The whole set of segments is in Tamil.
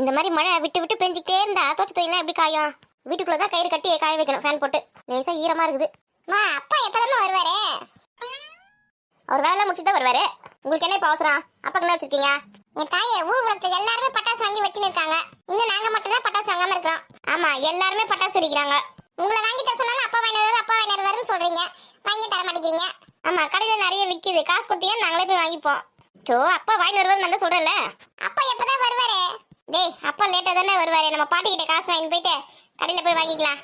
இந்த மாதிரி மழை விட்டு விட்டு பெஞ்சிக்கிட்டே இருந்தா தோச்சு துணிலாம் எப்படி காயும்? வீட்டுக்குள்ளதான் கயிறு கட்டி காய வைக்கணும், ஃபேன் போட்டு. லேசா ஈரமா இருக்குது. அப்பா எப்பதான் வருவாரு? அவர் வேலை முடிச்சுட்டு தான் வருவாரு. உங்களுக்கு என்ன இப்ப அவசரம்? அப்பா என்ன வச்சிருக்கீங்க? என் தாயே, ஊர் உலகத்துல எல்லாருமே பட்டாசு வாங்கி வச்சுன்னு இருக்காங்க. இன்னும் நாங்க மட்டும் தான் பட்டாசு வாங்காம இருக்கோம். ஆமா, எல்லாருமே பட்டாசு வெடிக்கிறாங்க. உங்களை வாங்கி தர சொன்னாலும் அப்பா வாங்கினு சொல்றீங்க, வாங்கி தர மாட்டேங்கிறீங்க. ஆமா, கடையில நிறைய விக்குது, காசு கொடுத்தீங்க நாங்களே போய் வாங்கிப்போம். அப்பா வாங்கி வருவாரு நான் சொல்றேன்ல. அப்பா எப்பதான் வருவாரு? டேய், அப்பா லேட்டா தானே வருவாரு. நம்ம பாட்டி கிட்ட காசு வாங்கி போயிட்டு கடையில போய் வாங்கிக்கலாம்.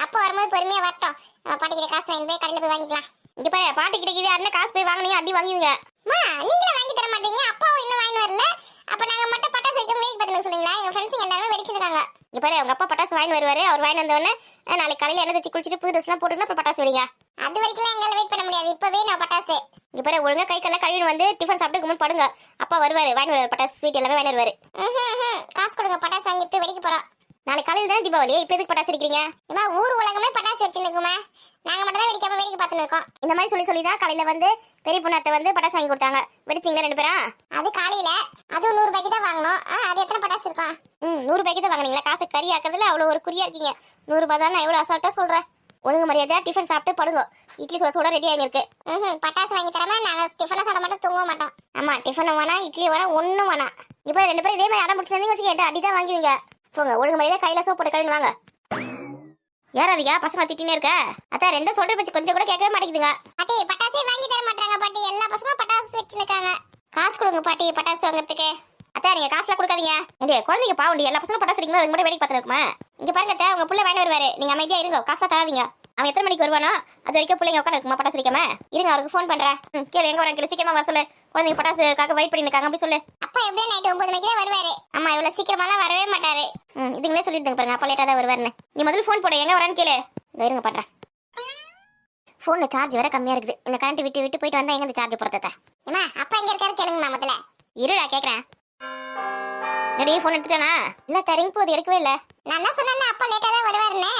அப்பா வரும்போது பொறுமையா வரட்டும். நம்ம பாட்டி கிட்ட காசு வாங்கி போய் கடையில போய் வாங்கிக்கலாம். இங்க பாரு, பாட்டி கிட்ட யாருன்னா காசு போய் வாங்கினீங்க அடி வாங்குவீங்க. நீங்களே வாங்கி தர மாட்டீங்க, அப்பாவும் இன்னும் வாங்கி வரல. அப்ப நாங்க மட்டும் பட்டாசு வைக்க வெயிட் பண்ணு சொல்லுங்களா? எங்க ஃப்ரெண்ட்ஸ் எல்லாரும் வெடிச்சிருக்காங்க. இங்க பாரு, உங்க அப்பா பட்டாசு வாங்கி வருவாரு. அவர் வாங்கி வந்த உடனே நாளைக்கு காலையில என்ன தச்சு குளிச்சுட்டு புது ட்ரெஸ் எல்லாம் போட்டுட்டு அப்புறம் பட்டாசு வெடிங்க. அது வரைக்கும் எங்களால வெயிட் பண்ண முடியாது, இப்பவே நான் பட்டாசு. இங்க பாரு, ஒழுங்கா கை கல்ல கழுவி வந்து டிஃபன் சாப்பிட்டு கும்பிட்டு படுங்க. அப்பா வருவாரு, வாங்கி வருவாரு பட்டாசு, ஸ்வீட் எல்லாமே வாங்கி வருவாரு. காசு கொடுங்க, பட்டாசு வாங்கி போய் வெடிக்க போறோம். நாளைக்கு காலையில தான் தீபாவளி, இப்ப எதுக்கு பட்டாசு வெடிக்கிறீங்க? ஏமா, ஊர் உலகமே பட்டாசு வெடிச்சுருக்குமா, நாங்க மட்டும் தான் வெடிக்காம வேடிக்கை பார்த்துன்னு இருக்கோம். இந்த மாதிரி சொல்லி தான் காலையில வந்து பெரிய பொண்ணாத்த வந்து பட்டாசு வாங்கி கொடுத்தாங்க. வெடிச்சிங்க 2 பேரும்? அது காலையில, அதுவும் 100 ரூபாய்க்கு தான் வாங்கணும். அது எத்தனை பட்டாசு இருக்கும்? 100 ரூபாய்க்கு தான் வாங்கினீங்களா? காசு கறி ஆக்குறதுல அவ்வளவு ஒரு குறியா இருக்கீங்க. 100 ரூபாய் தானே, எவ்வளவு அசால்ட்டா சொல்றேன். ஒழுங்கு மரியாதையா டிஃபன் சாப்பிட்டு படுங்க. இட்லி சுட ரெடி ஆகி இருக்கு. பட்டாசு வாங்கி தரமா? நாங்க டிஃபனை சாப்பிட மாட்டோம், தூங்க மாட்டோம். ஆமா, டிஃபன் வேணா, இட்லி வேணா, ஒண்ணும் வேணா. இப்ப 2 பேரும் இதே மாதிரி அடம் முடிச்சிருந்தீங்க வச்சுக்க, அடிதான் வாங்குவீங்க. போங்க, ஒழுங்கு மரியாதை கையில சோப் போட்டு கழுவி வாங்க. யாராதியா பசங்க திட்டினே இருக்க? அதான் 2 சொல்ற பச்சு கொஞ்சம் கூட கேட்கவே மாட்டேங்குதுங்க. பாட்டி, பட்டாசே வாங்கி தர மாட்டாங்க பாட்டி. எல்லா பசங்களும் பட்டாசு வச்சுருக்காங்க. காசு கொடுங்க பாட்டி பட்டாசு வாங்குறதுக்கு. அதான் நீங்க காசுலாம் கொடுக்காதீங்க. குழந்தைங்க பாவண்டி, எல்லா பசங்களும் பட்டாசு வெடிக்கும், அதுக்கு மட்டும் வேடிக்கை பார்த்துட்டு இருக்குமா? இங்க பாருங்க, உங்க புள்ள வாங்கி வருவாரு, நீங்க அமைதியா இருங்க, காசா தராதீங்க. அவன் எத்தனை மணிக்கு வருவானோ அது வரைக்கும் பிள்ளைங்க உட்காந்து இருக்குமா பட்டாசு வெடிக்காம? இருங்க, அவருக்கு ஃபோன் பண்றேன். கேளு, எங்க வராங்க, சீக்கிரமா வர சொல்லு. குழந்தைங்க பட்டாசுக்காக வெயிட் பண்ணி இருக்காங்க, அப்படி சொல்லு. அப்பா எப்படியும் நைட் 9 மணிக்கு தான் வருவாரு. ஆமா, இவ்வளவு சீக்கிரமாலாம் வரவே மாட்டாரு. இதுங்களே சொல்லிட்டு பாருங்க, அப்பா லேட்டா தான் வருவாருன்னு. நீ முதல்ல ஃபோன் போடு, எங்க வரான்னு கேளு. இருங்க பண்றேன். போன்ல சார்ஜ் வேற கம்மியா இருக்குது. இந்த கரண்ட் விட்டு விட்டு போயிட்டு வந்தா எங்க இந்த சார்ஜ் போறத? ஏமா, அப்பா எங்க இருக்காரு கேளுங்க. முதல்ல இருடா, கேக்குறேன். ரெடி, போன் எடுத்துட்டானா? இல்ல, தரங்க போது, எடுக்கவே இல்ல. நான் தான் சொன்னேன் அப்பா லேட்டா தான் வருவாருன்னு.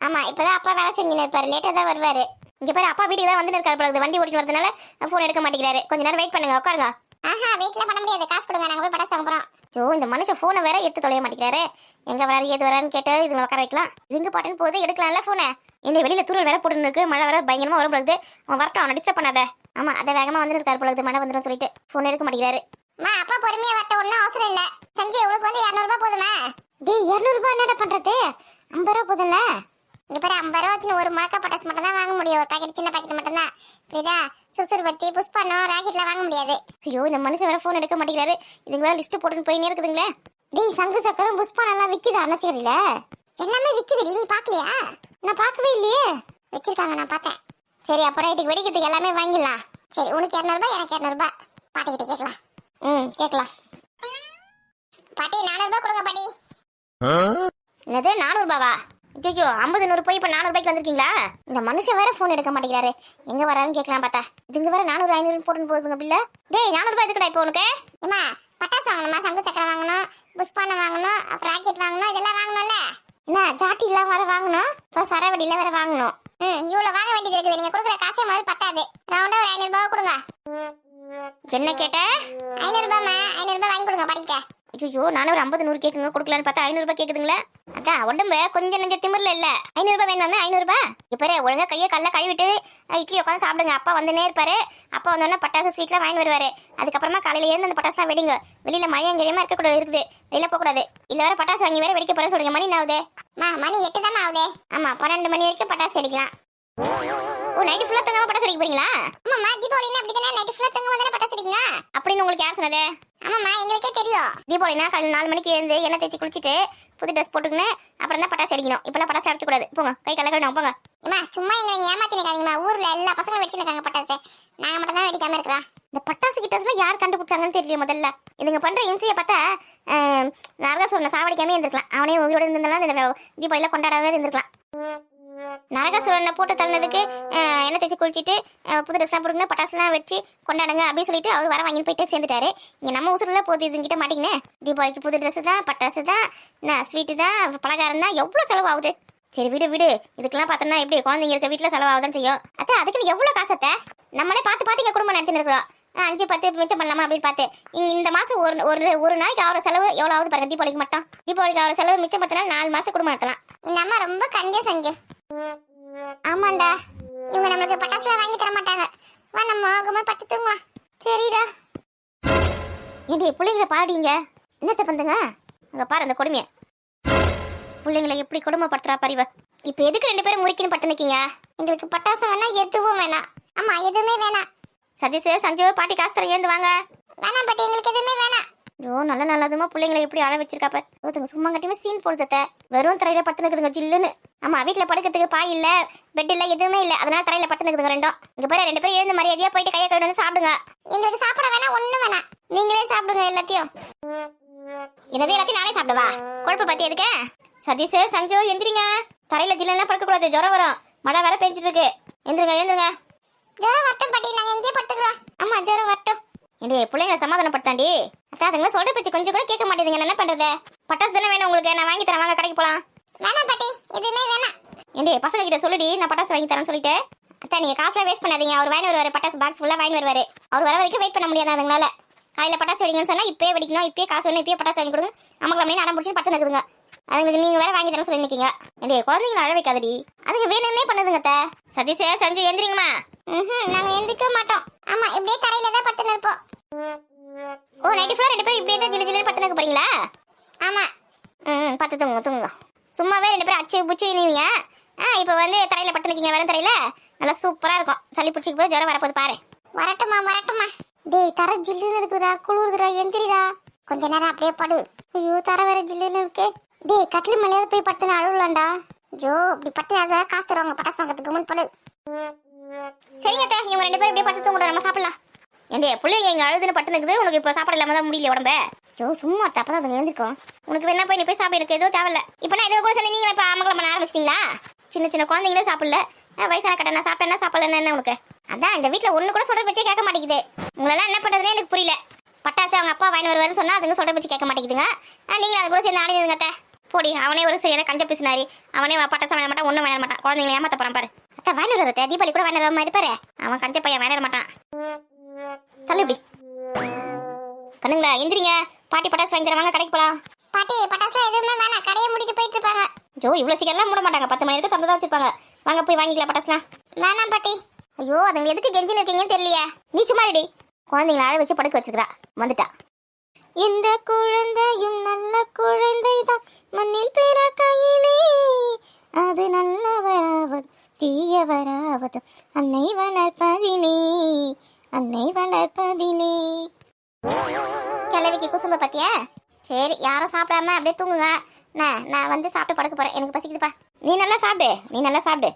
ஆமா, இப்பதான் அப்பா வேலை செஞ்சுன்னு இருப்பாரு, லேட்டா தான் வருவாரு. இங்க பாரு, அப்பா வீட்டுக்கு தான் வந்து இருக்காரு போல, வண்டி ஓட்டிட்டு வரதுனால போன் எடுக்க மாட்டேங்கிறாரு. கொஞ்ச நேரம் வெயிட் பண்ணுங்க, உட்காருங்க. வெயிட்ல பண்ண முடியாது, காசு கொடுங்க, நாங்க போய் பட்டாசு வாங்க போறோம். இந்த மனுஷன் போனை வேற எடுத்து தொலைய மாட்டேங்கிறாரு. எங்க வராரு ஏது வரான்னு கேட்டு இதுல உட்கார வைக்கலாம். இதுங்க பாட்டுன்னு போது எடுக்கலாம்ல போனை. என்ன வெளியில தூரல் வேற போட்டு இருக்கு, மழை வேற பயங்கரமா வரும் பொழுது. அவன் வரட்டும், அவனை டிஸ்டர்ப் பண்ணாத. ஆமா, அதை வேகமா வந்து இருக்காரு பொழுது, மழை வந்துடும் சொல்லிட்டு போன் எடுக்க மாட்டேங்கிறாரு. அப்பா பொறுமையா வரட்டும், ஒன்னும் அவசரம் இல்ல. செஞ்சு உங்களுக்கு வந்து 200 ரூபாய் போதுமா? டேய், 200 ரூபாய் என்னடா பண்றது? 50 ரூபாய் போதும்ல. இங்க பாரு, 50 ரூபாய் வச்சு ஒரு முழக்க பட்டாசு மட்டும் தான் வாங்க முடியும். ஒரு பாக்கெட், சின்ன பாக்கெட் மட்டும் தான். புரியுதா? சுசுறுபத்தி, புஷ்பண்ணம், ராக்கெட்ல வாங்க முடியாது. ஐயோ, இந்த மனுஷன் வேற போன் எடுக்க மாட்டேங்கிறாரு. இதுங்க வேற லிஸ்ட் போட்டுன்னு போயினே இருக்குதுங்களே. டேய், சங்கு சக்கரம் புஷ்பம் எல்லாம் விக்குது அண்ணாச்சிக்கரியில. எல்லாமே விக்குது, நீ பாக்கலையா? நான் பார்க்கவே இல்லையே. வச்சிருக்காங்க, நான் பார்த்தேன். சரி, அப்ப ரைட்டுக்கு வெடிக்கிறதுக்கு எல்லாமே வாங்கிடலாம். சரி, உனக்கு 200 ரூபாய், எனக்கு 200 ரூபாய். பாட்டி கிட்ட கேட்கலாம். கேட்கலாம். பாட்டி, 400 ரூபாய் கொடுங்க பாட்டி. என்னது 400 ரூபாவா? ஐயோ, 50 100 போய் இப்ப 400 ரூபாய்க்கு வந்திருக்கீங்களா? இந்த மனுஷன் வேற போன் எடுக்க மாட்டேங்கிறாரு. எங்க வராருன்னு கேட்கலாம் பார்த்தா இதுங்க வேற 400 500 போட்டுன்னு போகுதுங்க பில்ல. டேய், 400 ரூபாய் எதுக்குடா இப்போ உனக்கு? ஏமா, பட்டாசு வாங்கணுமா, சங்கு சக்கரம் வாங்கணும், புஷ்பானம் வாங்கணும், அப்புறம் ராக்கெட் வாங்கணும், இதெல்லாம் வாங்கணும்ல. என்ன ஜாட்டி எல்லாம் வேற வாங்கணும், அப்புறம் சரவடியில வேற வாங்கணும். இவ்வளவு வாங்க வேண்டியது இருக்குது. நீங்க கொடுக்குற காசே முதல்ல பத்தாது. ரவுண்டா ஒரு 500 ரூபாய் கொடுங்க. என்ன கேட்ட? 500 ரூபாய்மா, 500 ரூபாய் வாங்கி கொடுங்க பாட்டிக்க. ஐயோ, நானும் ஒரு 50 100 கேக்குங்க, கொடுக்கலான்னு பார்த்தா 500 ரூபாய் கேக்குதுங்களா? அதான் உடம்பு கொஞ்சம் நெஞ்ச திமிர்ல இல்ல. 500 ரூபாய் வேணுமா? 500 ரூபாய். இப்ப ஒழுங்கா கையை கல்ல கழுவிட்டு இட்லி உட்காந்து சாப்பிடுங்க. அப்பா வந்துனே இருப்பாரு. அப்பா வந்தோடனே பட்டாசு ஸ்வீட்லாம் வாங்கி வருவாரு. அதுக்கப்புறமா காலையில இருந்து அந்த பட்டாசுலாம் வெடிங்க. வெளியில மழை எங்கேயுமா இருக்கக்கூடாது, இருக்குது, வெளியில போக கூடாது. இல்ல வேற பட்டாசு வாங்கி வேற வெடிக்க போற சொல்றீங்க. மணி என்ன ஆகுது? மணி 8 தானே ஆகுது. ஆமா, 12 மணி வரைக்கும் பட்டாசு வெடிக்கலாம். ஓ, நைட் ஃபுல்லா தூங்காம பட்டாசு வெடிக்க போறீங்களா? ஆமாமா, தீபாவளினா அப்படிதானே, நைட் ஃபுல்லா தூங்காம தானே பட்டாசு வெடிங்க. அப்படின்னு உங்களுக்கு யார் சொன்னது? ஆமாமா, எங்களுக்கே தெரியும். தீபாவளினா காலையில 4 மணிக்கு எழுந்து எண்ணெய் தேய்ச்சி குளிச்சுட்டு புது ட்ரெஸ் போட்டுக்கின்னு அப்புறம் தான் பட்டாசு அடிக்கணும். இப்பெல்லாம் பட்டாசு அடிக்க கூடாது. போங்க, கை கல்ல கழுவிடும், போங்க. ஏமா, சும்மா எங்க ஏமாத்தினீங்க. ஊர்ல எல்லா பசங்களும் வச்சிருக்காங்க பட்டாசு, நாங்க மட்டும் தான் வெடிக்காம இருக்கிறோம். இந்த பட்டாசு கிட்டாசுலாம் யார் கண்டுபிடிச்சாங்கன்னு தெரியல. முதல்ல இதுங்க பண்ற இன்சியை பார்த்தா நரகாசுரனை சாவடிக்காமே இருந்திருக்கலாம். அவனே உங்களோட இருந்திருந்தாலும் இந்த தீபாவளியில கொண்டாடவே இருந்திருக்கலாம். நரகாசுரனை போட்டு தள்ளினதுக்கு எண்ணெய் தேய்ச்சி குளிச்சுட்டு புது ட்ரெஸ்லாம் போட்டுக்கின்னு பட்டாசுலாம் வச்சு கொண்டாடுங்க அப்படின்னு சொல்லிட்டு அவர் வர வாங்கிட்டு போயிட்டே சேர்ந்துட்டாரு. இங்கே நம்ம உசுரில் போகுது இதுங்கிட்ட மாட்டிங்கன்னு. தீபாவளிக்கு புது ட்ரெஸ்ஸு தான், பட்டாசு தான், ஸ்வீட்டு தான், பலகாரம் தான், எவ்வளோ செலவாகுது. சரி விடு விடு, இதுக்கெல்லாம் பார்த்தோம்னா எப்படி குழந்தைங்க இருக்க வீட்டில் செலவாகுதான் செய்யும். அதுக்குன்னு எவ்வளோ காசத்தை நம்மளே பார்த்து பார்த்து இங்கே குடும்பம் நடத்தின்னு இருக்கிறோம். 5 10 மிச்சம் பண்ணலாமா அப்படின்னு பார்த்தேன். இந்த மாசம் ஒரு ஒரு ஒரு நாளைக்கு ஆகிற செலவு எவ்வளோ ஆகுது பாருங்க. தீபாவளிக்கு மட்டும் தீபாவளிக்கு ஆகிற செலவு மிச்சம் பத்தினா 4 மாசத்துக்கு குடும்பம் நடத்தலாம். இந்த அம்மா ரொம்ப கஞ்ச செஞ்சு. ஆமாண்டா, இவங்க நம்மளுக்கு பட்டாசுல வாங்கி தர மாட்டாங்க. வா நம்ம மோகமா பட்டு தூங்குவோம். சரிடா. ஏடி பிள்ளைங்களை பாடிங்க என்னத்த பண்ணுங்க. அங்க பாரு அந்த கொடுமையை, பிள்ளைங்களை எப்படி கொடுமைப்படுத்துறா பரிவ. இப்ப எதுக்கு 2 பேரும் முறிக்கணும் பட்டு நிக்கீங்க? எங்களுக்கு பட்டாசு வேணா, எதுவும் வேணாம். ஆமா எதுவுமே வேணாம். சதீஷ் சஞ்சு பாட்டி காசு தர ஏந்து வாங்க. வேணாம் பாட்டி, எங்களுக்கு எதுவுமே வேணாம். ஐயோ நல்ல நல்லதுமா பிள்ளைங்களை எப்படி அழ வச்சிருக்காப்ப. ஒருத்தவங்க சும்மா கட்டியுமே சீன் போடுதத்த. வெறும் தரையில பட்டு நிக்குதுங்க ஜில்லுன்னு. ஆமா வீட்டுல படுக்கிறதுக்கு பாய் இல்ல, பெட் இல்ல, எதுவுமே இல்ல. அதனால தரையில பட்டு நிக்குதுங்க ரெண்டும். இங்க பாரு 2 பேரும் எழுந்து மரியாதையா போயிட்டு கையை கழுவி வந்து சாப்பிடுங்க. எங்களுக்கு சாப்பிட வேணாம், ஒண்ணும் வேணாம். நீங்களே சாப்பிடுங்க எல்லாத்தையும். என்னது எல்லாத்தையும் நானே சாப்பிடுவா? குழப்ப பத்தி எதுக்கு? சதீஷ் சஞ்சு எந்திரிங்க. தரையில ஜில்லாம் படுக்க கூடாது, ஜுரம் வரும். மழை வேற பெஞ்சிட்டு இருக்கு. எந்திரிங்க எழுந்துங்க. ஜுரம் வரட்டும் பாட்டி, நாங்க எங்கே படுத்துக்கிறோம். ஆமா ஜுரம் வரட்டும். ஏண்டி பிள்ளைங்களை சமாதானப்படுத்தாண்டி. அதான் அதுங்களை சொல்ற பேச்சு கொஞ்சம் கூட கேட்க மாட்டேங்குதுங்க. என்ன பண்றது? பட்டாசு தானே வேணும் உங்களுக்கு, நான் வாங்கி தரேன். வாங்க கடைக்கு போலாம். வேணாம் பாட்டி, எதுவுமே வேணாம். ஏண்டி பசங்க கிட்ட சொல்லுடி, நான் பட்டாசு வாங்கி தரேன்னு சொல்லிட்டு. அத்தா நீங்க காசுலாம் வேஸ்ட் பண்ணாதீங்க. அவர் வாங்கி வருவாரு, பட்டாசு பாக்ஸ் ஃபுல்லா வாங்கி வருவாரு. அவர் வர வரைக்கும் வெயிட் பண்ண முடியாது அதுங்களால. காலையில பட்டாசு வெடிங்கன்னு சொன்னா இப்பயே வெடிக்கணும், இப்பயே காசு வேணும், இப்பயே பட்டாசு வாங்கி கொடுங்க. நமக்கு அப்படின்னு அடம் பிடிச்சி பத்து நிற்குதுங்க. அதுங்களுக்கு நீங்க வேற வாங்கி தர சொல்லி நிக்கீங்க. ஏண்டி குழந்தைங்களை அழ வைக்காதடி. அதுங்க வேணும்னே பண்ணுதுங்க. சதீஷ் சஞ்சு எந்திரிங்கம்மா. நாங்க எந்திரிக்க மாட்டோம். ஆமா இப்படியே தரையில தான் பட்டு நிற்போம். ஓ நைட்டு ஃபுல்லா 2 பேரும் இப்படியே தான் ஜிலு ஜிலுன்னு பட்டு நிற்க போறீங்களா? ஆமா. பத்து தூங்குங்க தூங்குங்க. சும்மாவே 2 பேரும் அச்சு புச்சு நீவீங்க. இப்போ வந்து தரையில பட்டு நிற்கீங்க. வேற தரையில நல்லா சூப்பரா இருக்கும். சளி பிடிச்சிக்கு போய் ஜுரம் வரப்போது பாரு. வரட்டுமா வரட்டுமா. டேய் தர ஜில்லுன்னு இருக்குதா, குளிருதுடா, எந்திரிடா. கொஞ்ச நேரம் அப்படியே படு. ஐயோ தர வேற ஜில்லுன்னு இருக்கு. டேய் கட்டில் மேலேயாவது போய் படுத்துன்னு அழுவலாம்டா. ஜோ இப்படி பட்டு காசு தருவாங்க பட்டாசு வாங்கிறதுக்கு. முன் படு. சரிங்க அத்தை, இவங்க 2 பேரும் இப்படியே படுத்து தூங்குறோம், நம்ம சாப்பிடலாம். ஏண்டே பிள்ளைங்க இங்கே அழுதுன்னு பட்டு நிற்குது. உனக்கு இப்போ சாப்பாடு இல்லாம தான் முடியல உடம்பு. ஜோ சும்மா அப்பதான் அதுங்க எழுந்திருக்கும். உனக்கு வேணா போய் நீ போய் சாப்பிட, எனக்கு எதுவும் தேவையில்ல. இப்போ நான் எதுவும் கூட சொல்லி நீங்களே இப்போ அமங்கலம் பண்ண ஆரம்பிச்சிட்டீங்களா? சின்ன சின்ன குழந்தைங்களே சாப்பிடல, வயசான கட்ட நான் சாப்பிட்டேன்னா சாப்பிடலன்னு என்ன உனக்கு? அதான் இந்த வீட்டில் ஒன்று கூட சொல்ற பச்சே கேட்க மாட்டேங்குது. உங்களெல்லாம் என்ன பண்ணுறதுனே எனக்கு புரியல. பட்டாசு அவங்க அப்பா வாங்கி வருவாருன்னு சொன்னா அதுங்க சொல்ற பச்சு கேட்க மாட்டேங்குதுங்க. நீங்களும் அது கூட சேர்ந்து ஆடிடுங்க அத்தை. போடி, அவனே ஒரு சரியான கஞ்ச பேசினாரி. அவனே பட்டாசு வாங்க மாட்டான், ஒன்றும் வாங்க மாட்டான். குழந்தைங்களை ஏமாத்த போறான் பாரு. அத்தை வாங்கி வருவாரு, தீபாவளி கூட வாங்கி வர மாதிரி பாரு. அவன் கஞ்ச பையன் வாங்கி வர மாட்டான். தள்ளு இப்படி கண்ணுங்களா. எந்திரிங்க, பாட்டி பட்டாசு வாங்கி தரவாங்க, கடைக்கு போலாம். பாட்டி பட்டாசு எதுவுமே வேணாம், கடையை மூடிட்டு போயிட்டு இருப்பாங்க. ஜோ இவ்வளவு சீக்கிரம்லாம் மூட மாட்டாங்க, 10 மணி வரைக்கும் தந்து தான் வச்சிருப்பாங்க. வாங்க போய் வாங்கிக்கலாம் பட்டாசுலாம். வேணாம் பாட்டி. ஐயோ அதுங்க எதுக்கு கெஞ்சின்னு இருக்கீங்கன்னு தெரியலையே. நீ சும்மா ரெடி. குழந்தைங்களை அழ வச்சு படுக்க வச்சிருக்கா வந்துட்டா. இந்த குழந்தையும் நல்ல குழந்தைதான் மண்ணில் பிறக்கையிலே, அது நல்லவராவது தீயவராவது அன்னை வளர்ப்பதிலே, அன்னை வளர்ப்பதிலே. கிழவிக்கு குசும்ப பத்தியா? சரி யாரும் சாப்பிடாம அப்படியே தூங்குங்க. நான் வந்து சாப்பிட்டு படுக்க போறேன், எனக்கு பசிக்குதுப்பா. நீ நல்லா சாப்பிடு, நீ நல்லா சாப்பிடு.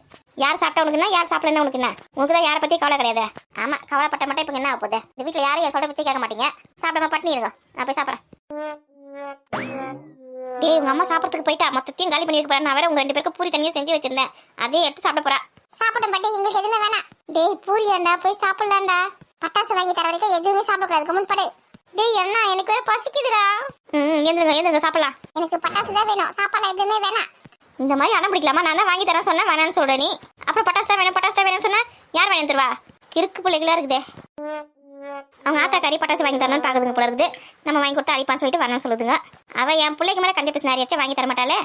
யார் சாப்பிட்டா உனக்குன்னா, யார் சாப்பிடலன்னா உனக்கு என்ன? உனக்கு தான் யாரை பத்தி கவலை கிடையாது. ஆமா கவலைப்பட்ட மட்டும் இப்போ என்ன ஆகுது? இந்த வீட்டில் யாரும் என் சொல்ற பத்தி கேட்க மாட்டீங்க. சாப்பிடாம பட்டினி இருங்க, நான் போய் சாப்பிட்றேன். டேய் உங்க அம்மா சாப்பிட்றதுக்கு போயிட்டா, மொத்தத்தையும் காலி பண்ணி வைக்க போறேன். நான் வேற உங்க 2 பேருக்கு பூரி தண்ணியை செஞ்சு வச்சிருந்தேன், அதே எடுத்து சாப்பிட போறா. சாப்பிடும் பாட்டி, எங்களுக்கு எதுவுமே வேணாம். டேய் பூரியாண்டா, போய் சாப்பிடலாம்டா. பட்டாசு வாங்கி தர வரைக்கும் எதுவுமே சாப்பிடக்கூடாது, கமெண்ட் படு. டேய் அண்ணா எனக்கு வேற பசிக்குதுடா. ஏந்துங்க சாப்பிடலாம். எனக்கு பட்டாசு தான் வேணும், சாப்பாடு எதுவுமே வேணாம். இந்த மாதிரி அடம் பிடிக்கலாமா? நான் தான் வாங்கி தரேன் சொன்னா வேணான்னு சொல்ற நீ. அப்புறம் பட்டாசு தான் வேணும், பட்டாசு தான் வேணும்னு சொன்னா யார் வேணும் தருவா? கிறுக்கு பிள்ளைகளா இருக்குதே. அவங்க ஆத்தாக்காரி பட்டாசு வாங்கி தரணும்னு பாக்குதுங்க போல இருக்குது. நம்ம வாங்கி கொடுத்து அடிப்பான்னு சொல்லிட்டு வரணும்னு சொல்லுதுங்க. அவ என் பிள்ளைக்கு மேல கஞ்ச பேசினாரியாச்சும் வாங்கி தர மாட்டாளே.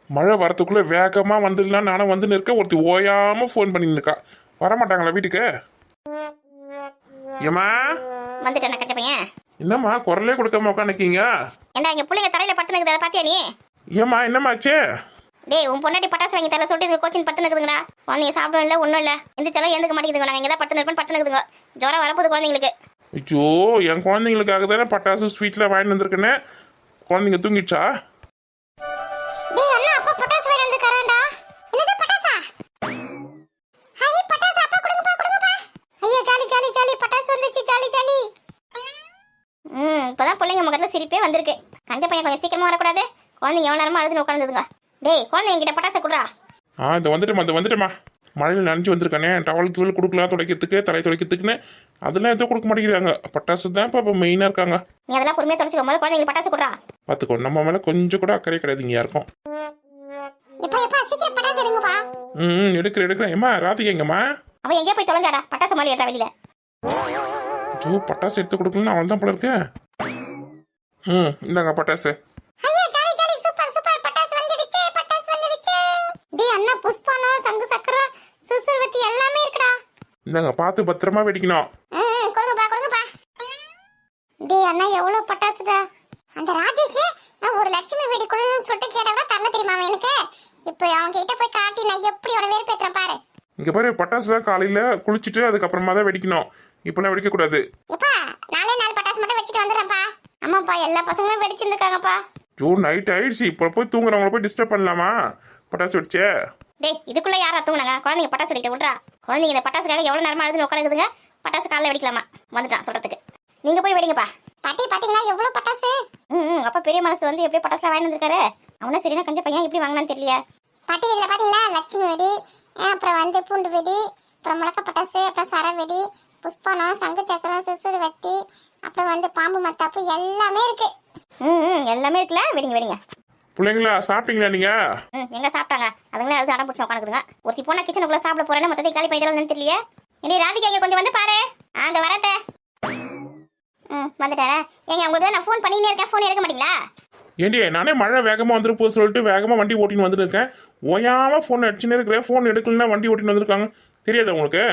மழை வரத்துக்குள்ள வேகமா வந்துடலாம். நானும் வந்து நிற்க ஒருத்தி ஓயாம ஃபோன் பண்ணி நிற்கா. வரமாட்டாங்களா வீட்டுக்கு? ஏமா வந்துட்டேன் கஞ்ச பையன். என்னம்மா குரலே கொடுக்காம உட்காந்துக்கீங்க? ஏண்டா இங்க பிள்ளைங்க தரையில பட்டு நிக்குது, அதை பாத்தியா நீ? ஏமா என்னமாச்சு? டேய் உன் பொண்டாட்டி பட்டாசு வாங்கி தர சொல்லிட்டு கோச்சின் பட்டு நிக்குதுங்கடா. குழந்தைங்க சாப்பிடும் இல்லை ஒன்றும் இல்லை, எந்திரிச்சாலும் எழுந்துக்க மாட்டேங்குதுங்க. நாங்கள் இங்கே தான் பட்டு நிற்போம், பட்டு நிக்குதுங்க. ஜுரம் வரப்போகுது குழந்தைங்களுக்கு. ஐயோ என் குழந்தைங்களுக்காக தானே பட்டாசு ஸ்வீட்ல வாங்கிட்டு வந்திருக்கேன்னு. குழந்தைங்க தூங்கிடுச்சா? டேய் அண்ணா அப்பா பட்டாசு வாங்கி வந்து கரண்டா. என்னது பட்டாசா? ஹை பட்டாசு அப்பா கொடுங்கப்பா கொடுங்கப்பா. ஐயோ ஜாலி ஜாலி ஜாலி பட்டாசு வந்துச்சு, ஜாலி ஜாலி. இப்போதான் பிள்ளைங்க முகத்துல சிரிப்பே வந்திருக்கு. கஞ்ச பையன் கொஞ்சம் சீக்கிரமா வரக்கூடாது. குழந்தைங்க எவ்வளோ நேரமா அழுதுன்னு உட்காந்துதுங்க. டேய் குழந்தைங்க கிட்ட பட்டாசை கொடுறா. இந்த வந்துட்டேம்மா. மழையில் நனைஞ்சு வந்திருக்கானே, டவலுக்கு வீல் கொடுக்கலாம் துடைக்கிறதுக்கு, தலை துடைக்கிறதுக்குன்னு. அதெல்லாம் எதுவும் கொடுக்க மாட்டேங்கிறாங்க. பட்டாசு தான் இப்போ மெயினாக இருக்காங்க. நீ அதெல்லாம் பொறுமையாக தொடச்சிக்கோ, முதல்ல குழந்தைங்களுக்கு பட்டாசு கொடுறா. பார்த்துக்கோ, நம்ம மேலே கொஞ்சம் கூட அக்கறை கிடையாதுங்க யாருக்கும். எடுக்கிறேன். எடுக்கிறேன். ஏம்மா ராதிகா எங்கம்மா? அவன் எங்கேயோ போய் தொலைஞ்சாடா, பட்டாசு மாதிரி ஏற்றா வெளியில. ஜோ பட்டாசு எடுத்து கொடுக்கலன்னு அவள் தான் போல இருக்கு. இந்தாங்க பட்டாசு. ஐயோ ஜாலி ஜாலி சூப்பர் சூப்பர் பட்டாசு வந்துடுச்சு பட்டாசு வந்துடுச்சு. டேய் அண்ணா புஷ்பானம் சங்கு சக்கரம் சுசுவத்தி எல்லாமே இருக்குடா. இந்தாங்க பார்த்து பத்திரமா வெடிக்கணும். கொடுங்கப்பா. டேய் அண்ணா எவ்வளவு பட்டாசுடா. அந்த ராஜேஷ் நான் ஒரு லட்சுமி வெடி கொடுன்னு சொல்லிட்டு கேட்டவா தரல தெரியுமா எனக்கு. இப்போ அவங்க கிட்ட போய் காட்டி நான் எப்படி உன வேறு பேத்துறேன் பாரு. இங்க பாரு பட்டாசுலாம் காலையில குளிச்சுட்டு அதுக்கப்புறமா தான் வெடிக்கணும். இப்பெல்லாம் வெடிக்க கூடாது. எப்பா நானே 4 பட்டாசு மட்டும் வச்சிட்டு வந்துடுறேன்ப்பா. ஆமாப்பா எல்லா பசங்களும் வெடிச்சுட்டு இருக்காங்கப்பா. ஜோ நைட் ஆயிடுச்சு, இப்போ போய் தூங்குறவங்கள போய் டிஸ்டர்ப் பண்ணலாமா? பட்டாசு வெடிச்சே. டேய் இதுக்குள்ள யாரா தூங்குனாங்க? குழந்தைங்க பட்டாசு வெடிக்க விட்றா. குழந்தைங்க இந்த பட்டாசுக்காக எவ்வளவு நேரமா அழுது உட்காந்துக்குதுங்க. பட்டாசு காலைல வெடிக்கலாமா? வந்துட்டான் சொல்றதுக்கு. நீங்க போய் வெடிங்கப்பா. பாட்டி பாத்தீங்களா எவ்வளவு பட்டாசு. அப்பா பெரிய மனசு வந்து எப்படி பட்டாசுல வாங்கி வந்திருக்காரு. அவனா சரினா கஞ்ச பையன் எப்படி வாங்கினான்னு தெரியல. பாட்டி இதுல பாத்தீங்களா லட்சுமி வெடி, அப்புறம் வந்து பூண்டு வெடி, அப்புறம் முழக்க பட்டாசு, அப்புறம் சர வெடி, புஷ்பானம், சங்கு சக்கரம், சுசுறுவத்தி, அப்புறம் வந்து பாம்பு மத்தாப்பு எல்லாமே இருக்கு. எல்லாமே இருக்குல்ல. வெடிங்க. பிள்ளைங்களா சாப்பிட்டீங்களா நீங்க? எங்க சாப்பிட்டாங்க? அதுங்களே அழுது அடம் பிடிச்சி உட்காந்துக்குதுங்க. ஒருத்தி போனா கிச்சனுக்குள்ள சாப்பிட போறேன்னு மொத்தத்தை காலி பண்ணிடலாம்னு தெரியல. இனி ராதிகா இங்க கொஞ்சம் வந்து பாரு. அந்த வரட்ட வந்துட்டாரா? எங்க உங்களுக்கு நான் ஃபோன் பண்ணினே இருக்கேன், ஃபோன் எடுக்க மாட்டீங்களா? ஏண்டி நானே மழை வேகமாக வந்துட்டு போக சொல்லிட்டு வேகமாக வண்டி ஓட்டின்னு வந்துட்டு இருக்கேன். ஓயாம ஃபோன் அடிச்சுன்னு இருக்கிறேன். ஃபோன் எடுக்கலன்னா வண்டி ஓட்டின்னு வந்திருக்காங்க. தெரியாதா உங்களுக்கு?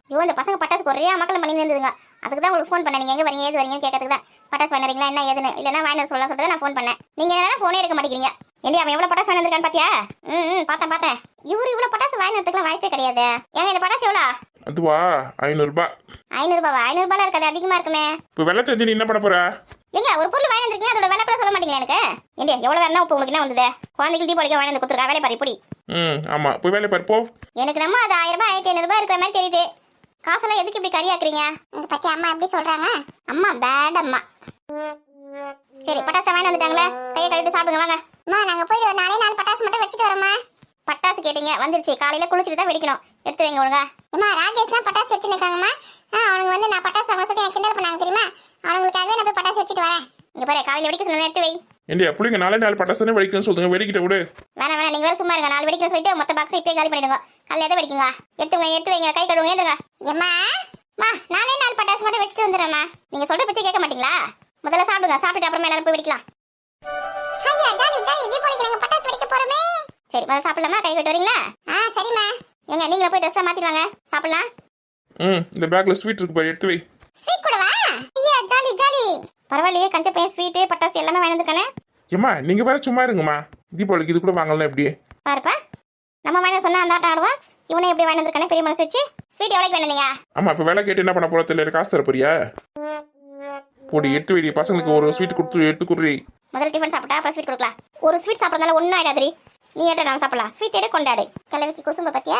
ஐயோ இந்த பசங்க பட்டாசுக்கு ஒரே மக்கள் பண்ணி இருந்ததுங்க. அதுக்கு தான் உங்களுக்கு ஃபோன் பண்ணேன். நீங்க எங்க வரீங்க ஏது வரீங்கன்னு கேட்கறதுக்கு தான். பட்டாசு வாங்குறீங்களா என்ன ஏதுன்னு இல்லைன்னா வாங்கிட்டு சொல்லலாம் சொல்லிட்டு நான் ஃபோன் பண்ணேன். நீங்க என்ன ஃபோனே எடுக்க மாட்டேங்கிறீங்க. ஏண்டி அவன் எவ்வளவு பட்டாசு வாங்கிருக்கான்னு பாத்தியா? பார்த்தேன். இவரு இவ்வளவு பட்டாசு வாங்கினதுக்குலாம் வாய்ப்பே கிடையாது. ஏங்க இந்த பட்டாசு எவ்வளோ? அதுவா 500 ரூபாய். 500 ரூபாவா? 500 ரூபாய் இருக்காது, அதிகமா இருக்குமே. இப்போ வெள்ளை தெரிஞ்சு நீ என்ன பண்ண போற? எங்க ஒரு பொருள் வாங்கி வந்திருக்கீங்க அதோட விலை கூட சொல்ல மாட்டீங்களா எனக்கு? ஏண்டி எவ்வளவு வேணா இப்போ உங்களுக்கு என்ன வந்தது? குழந்தைக்கு தீபாவளிக்கு வாங்கி வந்து கொடுத்துருக்கா வேலை பாரு இப்படி. ஆமா போய் வேலை பாரு போ. எனக்கு நம்ம அது 1000 ரூபாய் 1500 ரூபாய் இருக்கிற மாதிரி தெரியுது. காசெல்லாம் எதுக்கு இப்படி கரியாக்குறீங்க? இங்க பத்தி அம்மா எப்படி சொல்றாங்க? அம்மா பேட் அம்மா. சரி பட்டாசு வாங்கி வந்துட்டாங்களே, கையை கழுவிட்டு சாப்பிடுங்க வாங்க. அம்மா நாங்க போய் ஒரு 4 பட்டாசு மட்டும் வச்சுட்டு வரோம்மா. பட்டாசு கேட்டீங்க வந்துருச்சு. காலையில குளிச்சுட்டு தான் வெடிக்கணும். எடுத்து வைங்க ஒழுங்கா. அம்மா ராஜேஷ் தான் பட்டாசு வச்சுருக்காங்கம்மா. அவனுக்கு வந்து நான் பட்டாசு வாங்க சொல்லி கிண்டல் பண்ணாங்க தெரியுமா? அவங்களுக்காக நான் போய் பட்டாசு வச்சுட்டு வரேன். இங்க பாரு காலையில வெடிக்க சொன்ன எடுத்து வை. ஏண்டி அப்படிங்க 4 பட்டாசு தானே வெடிக்கணும்னு சொல்லுங்க, வெடிக்கிட்ட விடு. வேணாம் நீங்க வேற சும்மா இருங்க. 4 வெடிக்க சொல்லிட்டு மொத்த பாக்ஸ் இப்பே காலி பண்ணிடுங்க. காலையில எதை வெடிக்குங்க? எடுத்து வைங்க கை கழுவுங்க ஏந்துங்க. ஏம்மா நானே 4 பட்டாசு மட்டும் வச்சுட்டு வந்துடுறேம்மா. நீங்க சொல்ற பச்சை கேட்க மாட்டீங்களா? முதல்ல சாப்பிடுங்க, சாப்பிட்டு அப்புறமா எல்லாரும் போய் வெடிக்கலாம். ஐயா ஜாலி தீபாவளிக்கு நாங்க பட்டாசு வெடிக்க போறோமே. சரி முதல்ல சாப்பிடலாமா? கை கட்டு வரீங்களா? சரிம்மா. எங்க நீங்க போய் ட்ரெஸ்லாம் மாத்திட்டு வாங்க சாப்பிடலாம். இந்த பேக்ல ஸ்வீட் இருக்கு பாரு, எடுத்து வை. ஸ்வீட் கூடவா? ஐயா ஜாலி பரவாயில்லையே கஞ்ச பையன் ஸ்வீட் பட்டாசு எல்லாமே வாங்கி வந்திருக்கானே. ஏம்மா நீங்க வேற சும்மா இருங்கம்மா. தீபாவளிக்கு இது கூட வாங்கலாம் எப்படி? பாருப்பா நம்ம வாங்கி சொன்னா அந்த ஆட்டம் ஆடுவான். இவனே எப்படி வாங்கி வந்திருக்கானே பெரிய மனசு வச்சு. ஸ்வீட் எவ்வளவு வேணுங்க? ஆமா இப்ப வேலை கேட்டு என்ன பண்ண போற தெரியல. காசு தர போறியா? போடி எடுத்து வைடி. பசங்களுக்கு ஒரு ஸ்வீட் கொடுத்து எடுத்து குடுறி. முதல்ல டிஃபன் சாப்பிட்டா அப்புறம் ஸ்வீட் கொடுக்கலாம். ஒரு ஸ்வீட் சாப்பிட்றதால ஒன்றும் ஆயிடாதீ. நீ ஏட்ட நான் சாப்பிடலாம். ஸ்வீட் எடு கொண்டாடு. கிளவிக்கு குசும்ப பத்தியா?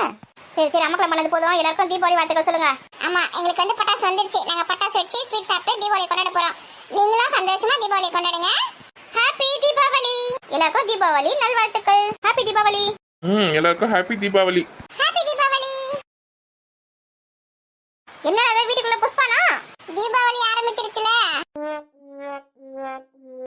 சரி அம்மாக்களை பண்ணது போதும். எல்லாருக்கும் தீபாவளி வாழ்த்துக்கள் சொல்லுங்க. ஆமா எங்களுக்கு வந்து பட்டாசு வந்துருச்சு. நாங்க பட்டாசு வச்சு ஸ்வீட் சாப்பிட்டு தீபாவளி கொண்டாட போறோம். நீங்களும் சந்தோஷமா தீபாவளி கொண்டாடுங்க. ஹாப்பி தீபாவளி. எல்லாருக்கும் தீபாவளி நல்வாழ்த்துக்கள். ஹாப்பி தீபாவளி. எல்லாருக்கும் ஹாப்பி தீபாவளி. ஹாப்பி தீபாவளி. என்னடா வீட்டுக்குள்ள புஷ்பானா? தீபாவளி ஆரம்பிச்சிருச்சுல.